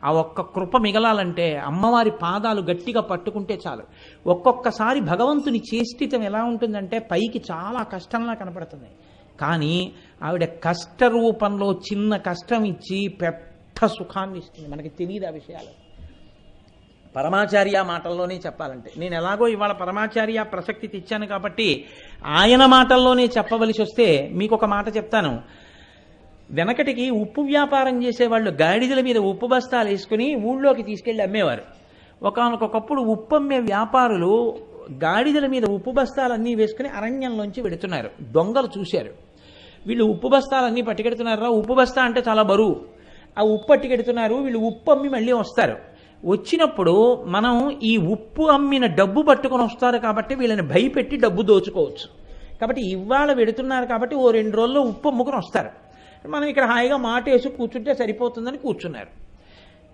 ఆ ఒక్క కృప మిగలాలంటే అమ్మవారి పాదాలు గట్టిగా పట్టుకుంటే చాలు. ఒక్కొక్కసారి భగవంతుని చేష్టితం ఎలా ఉంటుందంటే పైకి చాలా కష్టంలా కనపడుతుంది, కానీ ఆవిడ కష్ట రూపంలో చిన్న కష్టం ఇచ్చి పెద్ద సుఖాన్ని ఇస్తుంది. మనకి తెలియదు ఆ విషయాలు. పరమాచార్య మాటల్లోనే చెప్పాలంటే, నేను ఎలాగో ఇవాళ పరమాచార్య ప్రసక్తి తెచ్చాను కాబట్టి ఆయన మాటల్లోనే చెప్పవలసి వస్తే మీకు ఒక మాట చెప్తాను. వెనకటికి ఉప్పు వ్యాపారం చేసేవాళ్ళు గాడిదల మీద ఉప్పు బస్తాలు వేసుకుని ఊళ్ళోకి తీసుకెళ్ళి అమ్మేవారు. ఒకనకొకప్పుడు ఉప్పు అమ్మే వ్యాపారులు గాడిదల మీద ఉప్పు బస్తాలన్నీ వేసుకుని అరణ్యంలోంచి వెడుతున్నారు. దొంగలు చూశారు, వీళ్ళు ఉప్పు బస్తాలన్నీ పట్టుకెడుతున్నారా, ఉప్పు బస్తా అంటే చాలా బరువు, ఆ ఉప్పు పట్టుకెడుతున్నారు, వీళ్ళు ఉప్పు అమ్మి మళ్ళీ వస్తారు. వచ్చినప్పుడు మనం ఈ ఉప్పు అమ్మిన డబ్బు పట్టుకొని వస్తారు కాబట్టి వీళ్ళని భయపెట్టి డబ్బు దోచుకోవచ్చు. కాబట్టి ఇవాళ వెడుతున్నారు కాబట్టి ఓ 2 రోజుల్లో ఉప్పు అమ్ముకుని వస్తారు, మనం ఇక్కడ హాయిగా మాట వేసి కూర్చుంటే సరిపోతుందని కూర్చున్నారు.